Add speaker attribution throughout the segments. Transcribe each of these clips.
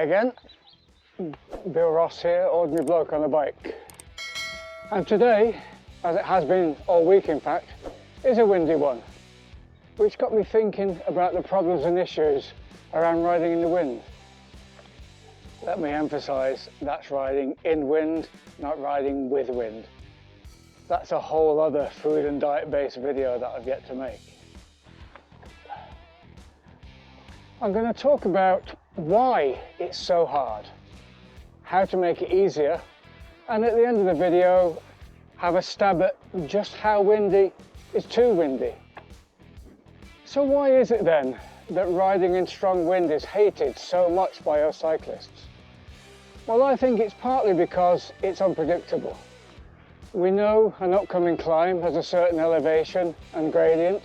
Speaker 1: Hi again, Bill Ross here, ordinary bloke on a bike. And today, as it has been all week in fact, is a windy one, which got me thinking about the problems and issues around riding in the wind. Let me emphasise, that's riding in wind, not riding with wind. That's a whole other food and diet based video that I've yet to make. I'm going to talk about why it's so hard, how to make it easier, and at the end of the video have a stab at just how windy is too windy. So why is it then that riding in strong wind is hated so much by us cyclists? Well, I think it's partly because it's unpredictable. We know an upcoming climb has a certain elevation and gradient,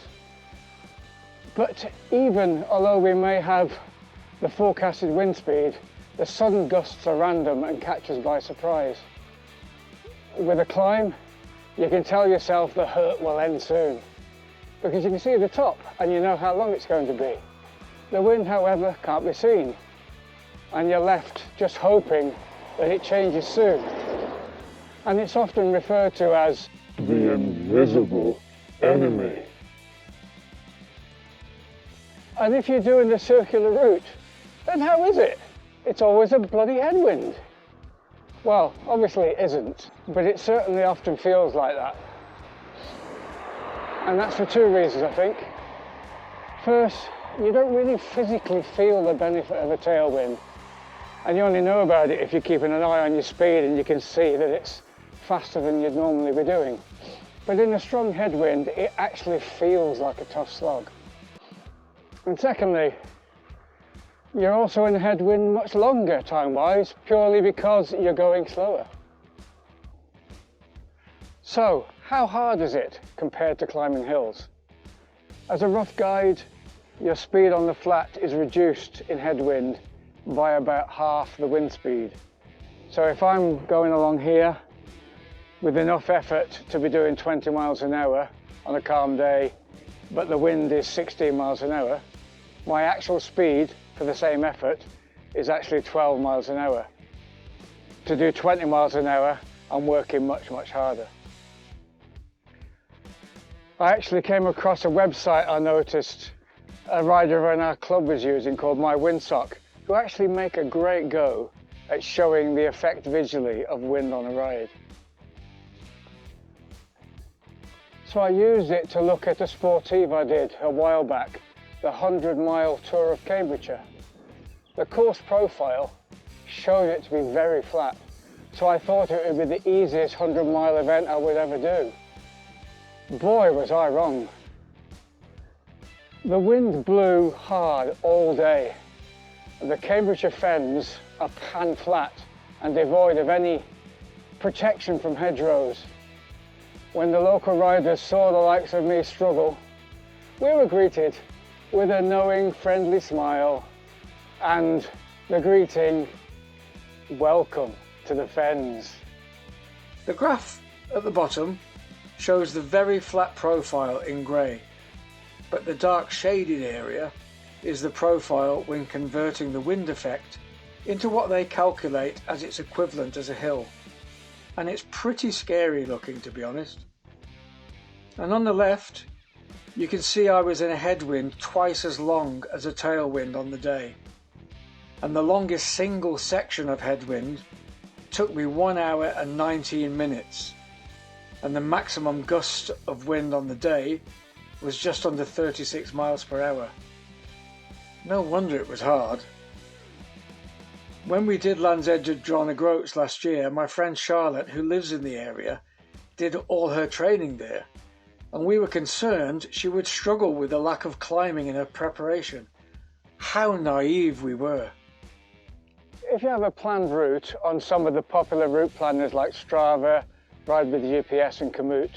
Speaker 1: but even although we may have the forecasted wind speed, the sudden gusts are random and catch us by surprise. With a climb, you can tell yourself the hurt will end soon, because you can see the top and you know how long it's going to be. The wind, however, can't be seen, and you're left just hoping that it changes soon. And it's often referred to as the invisible enemy. And if you're doing the circular route, then how is it? It's always a bloody headwind. Well, obviously it isn't, but it certainly often feels like that. And that's for two reasons, I think. First, you don't really physically feel the benefit of a tailwind, and you only know about it if you're keeping an eye on your speed and you can see that it's faster than you'd normally be doing. But in a strong headwind, it actually feels like a tough slog. And secondly, you're also in a headwind much longer time-wise, purely because you're going slower. So, how hard is it compared to climbing hills? As a rough guide, your speed on the flat is reduced in headwind by about half the wind speed. So if I'm going along here with enough effort to be doing 20 miles an hour on a calm day, but the wind is 16 miles an hour, my actual speed for the same effort is actually 12 miles an hour. To do 20 miles an hour, I'm working much, much harder. I actually came across a website I noticed a rider in our club was using called Mywindsock, who actually make a great go at showing the effect visually of wind on a ride. So I used it to look at a sportive I did a while back, the 100-mile Tour of Cambridgeshire. The course profile showed it to be very flat, so I thought it would be the easiest 100-mile event I would ever do. Boy, was I wrong. The wind blew hard all day. The Cambridgeshire fens are pan flat and devoid of any protection from hedgerows. When the local riders saw the likes of me struggle, we were greeted with a knowing, friendly smile and the greeting, "Welcome to the fens."
Speaker 2: The graph at the bottom shows the very flat profile in grey, but the dark shaded area is the profile when converting the wind effect into what they calculate as its equivalent as a hill. And it's pretty scary looking, to be honest. And on the left, you can see I was in a headwind twice as long as a tailwind on the day. And the longest single section of headwind took me 1 hour and 19 minutes. And the maximum gust of wind on the day was just under 36 miles per hour. No wonder it was hard. When we did Land's End of John O'Groats last year, my friend Charlotte, who lives in the area, did all her training there, and we were concerned she would struggle with the lack of climbing in her preparation. How naive we were.
Speaker 1: If you have a planned route on some of the popular route planners like Strava, Ride with GPS and Komoot,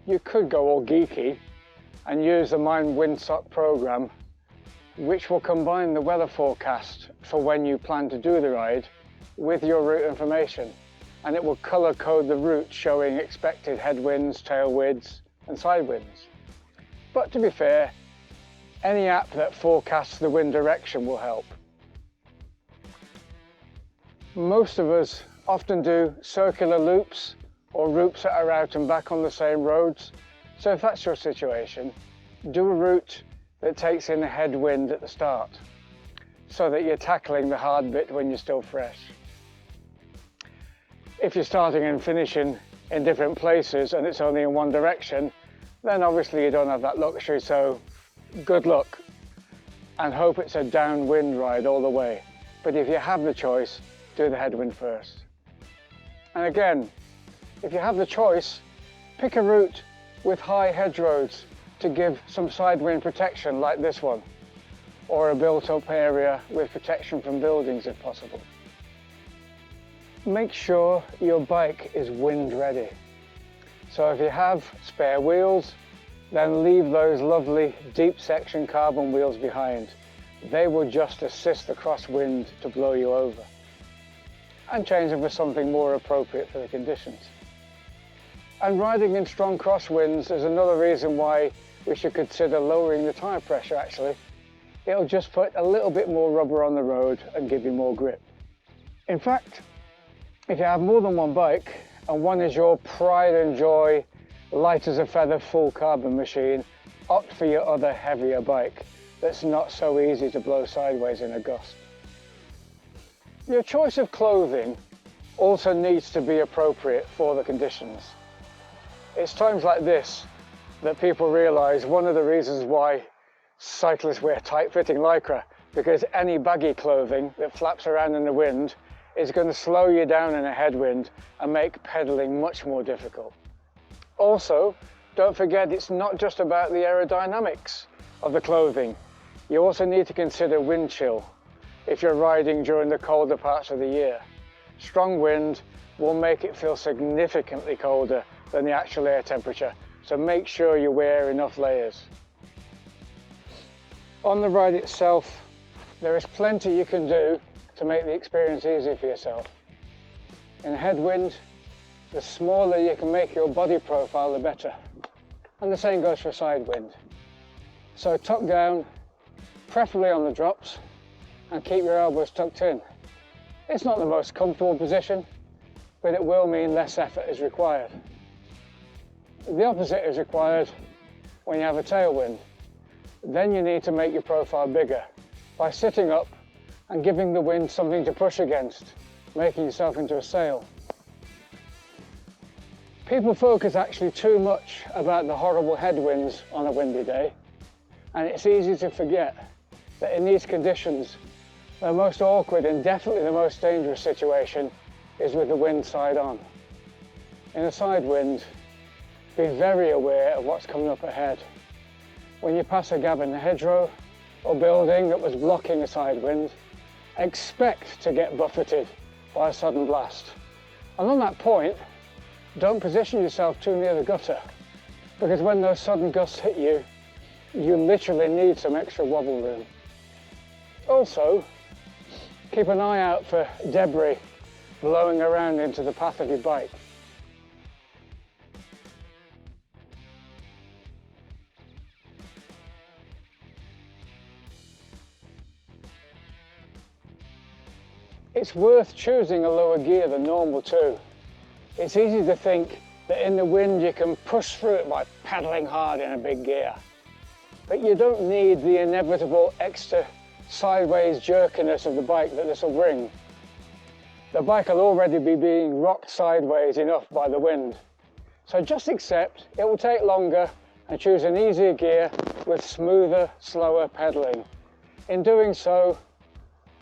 Speaker 1: you could go all geeky and use the Mywindsock program, which will combine the weather forecast for when you plan to do the ride with your route information, and it will colour code the route showing expected headwinds, tailwinds and side winds. But to be fair, any app that forecasts the wind direction will help. Most of us often do circular loops or routes that are out and back on the same roads. So if that's your situation, do a route that takes in a headwind at the start so that you're tackling the hard bit when you're still fresh. If you're starting and finishing in different places and it's only in one direction, then obviously you don't have that luxury, so good luck and hope it's a downwind ride all the way. But if you have the choice, do the headwind first. And again, if you have the choice, pick a route with high hedgerows to give some side wind protection like this one, or a built-up area with protection from buildings if possible. Make sure your bike is wind ready. So if you have spare wheels, then leave those lovely deep section carbon wheels behind. They will just assist the crosswind to blow you over. And change them for something more appropriate for the conditions. And riding in strong crosswinds is another reason why we should consider lowering the tyre pressure actually. It'll just put a little bit more rubber on the road and give you more grip. In fact, if you have more than one bike and one is your pride and joy, light as a feather full carbon machine, opt for your other heavier bike that's not so easy to blow sideways in a gust. Your choice of clothing also needs to be appropriate for the conditions. It's times like this that people realise one of the reasons why cyclists wear tight-fitting lycra, because any baggy clothing that flaps around in the wind is going to slow you down in a headwind and make pedalling much more difficult. Also, don't forget it's not just about the aerodynamics of the clothing. You also need to consider wind chill if you're riding during the colder parts of the year. Strong wind will make it feel significantly colder than the actual air temperature, so make sure you wear enough layers. On the ride itself, there is plenty you can do to make the experience easier for yourself. In headwind, the smaller you can make your body profile, the better. And the same goes for side wind. So tuck down, preferably on the drops, and keep your elbows tucked in. It's not the most comfortable position, but it will mean less effort is required. The opposite is required when you have a tailwind. Then you need to make your profile bigger by sitting up and giving the wind something to push against, making yourself into a sail. People focus actually too much about the horrible headwinds on a windy day, and it's easy to forget that in these conditions, the most awkward and definitely the most dangerous situation is with the wind side on. In a side wind, be very aware of what's coming up ahead. When you pass a gap in the hedgerow or building that was blocking a side wind, expect to get buffeted by a sudden blast. And on that point, don't position yourself too near the gutter, because when those sudden gusts hit you, you literally need some extra wobble room. Also, keep an eye out for debris blowing around into the path of your bike. It's worth choosing a lower gear than normal too. It's easy to think that in the wind you can push through it by pedaling hard in a big gear. But you don't need the inevitable extra sideways jerkiness of the bike that this will bring. The bike will already be being rocked sideways enough by the wind. So just accept it will take longer and choose an easier gear with smoother, slower pedaling. In doing so,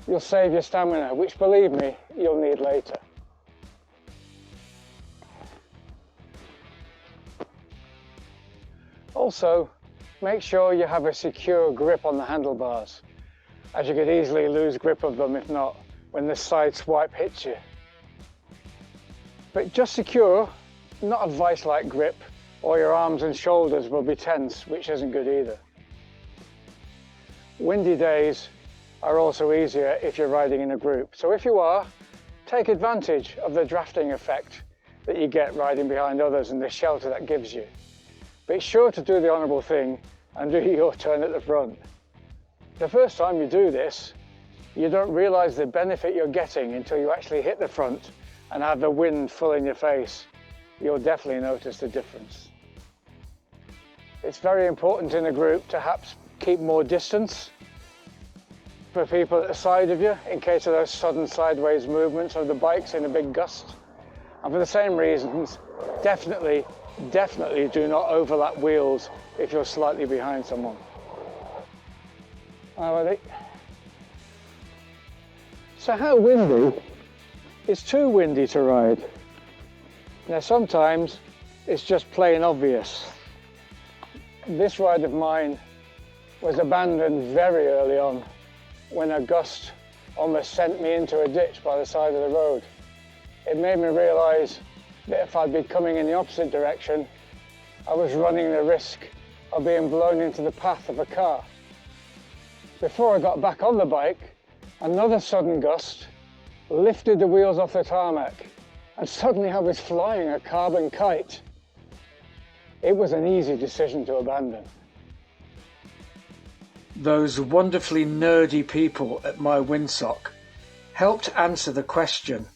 Speaker 1: you'll save your stamina, which believe me, you'll need later. Also, make sure you have a secure grip on the handlebars, as you could easily lose grip of them if not, when the side swipe hits you. But just secure, not a vice-like grip, or your arms and shoulders will be tense, which isn't good either. Windy days are also easier if you're riding in a group. So if you are, take advantage of the drafting effect that you get riding behind others and the shelter that gives you. Be sure to do the honourable thing and do your turn at the front. The first time you do this, You don't realize the benefit you're getting until you actually hit the front and have the wind full in your face. You'll definitely notice the difference. It's very important in a group to perhaps keep more distance for people at the side of you in case of those sudden sideways movements of the bikes in a big gust. And for the same reasons, definitely do not overlap wheels if you're slightly behind someone. Alrighty. So how windy? It's too windy to ride. Now sometimes it's just plain obvious. This ride of mine was abandoned very early on when a gust almost sent me into a ditch by the side of the road. It made me realise that if I'd been coming in the opposite direction, I was running the risk of being blown into the path of a car. Before I got back on the bike, another sudden gust lifted the wheels off the tarmac, and suddenly I was flying a carbon kite. It was an easy decision to abandon.
Speaker 2: Those wonderfully nerdy people at Mywindsock helped answer the question,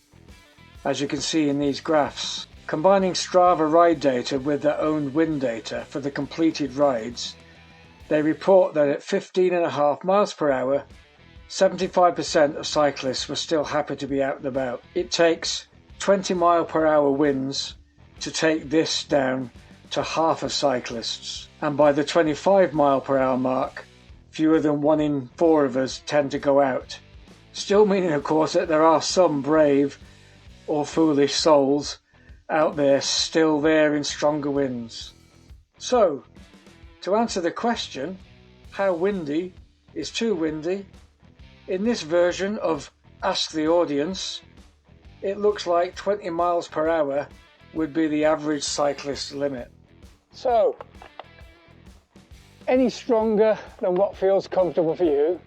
Speaker 2: as you can see in these graphs. Combining Strava ride data with their own wind data for the completed rides, they report that at 15.5 miles per hour, 75% of cyclists were still happy to be out and about. It takes 20 mile per hour winds to take this down to half of cyclists, and by the 25 mile per hour mark, fewer than 1 in 4 of us tend to go out. Still meaning, of course, that there are some brave or foolish souls out there still there in stronger winds. So, to answer the question, how windy is too windy? In this version of Ask the Audience, it looks like 20 miles per hour would be the average cyclist limit.
Speaker 1: So, any stronger than what feels comfortable for you,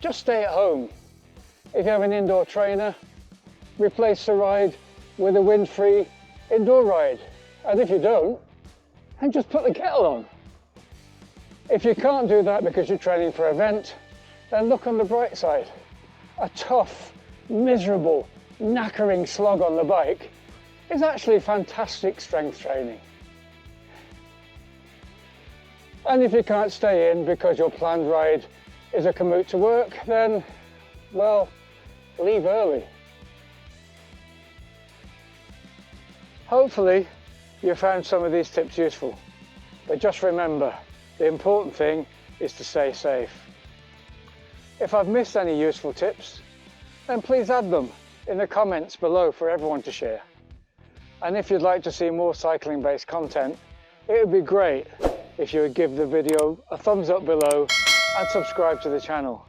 Speaker 1: just stay at home. If you have an indoor trainer, replace the ride with a wind-free indoor ride. And if you don't, then just put the kettle on. If you can't do that because you're training for an event, then look on the bright side. A tough, miserable, knackering slog on the bike is actually fantastic strength training. And if you can't stay in because your planned ride is a commute to work, then, well, leave early. Hopefully, you found some of these tips useful. But just remember, the important thing is to stay safe. If I've missed any useful tips, then please add them in the comments below for everyone to share. And if you'd like to see more cycling-based content, it would be great if you would give the video a thumbs up below and subscribe to the channel.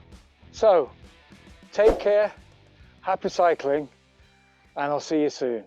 Speaker 1: So, take care, happy cycling, and I'll see you soon.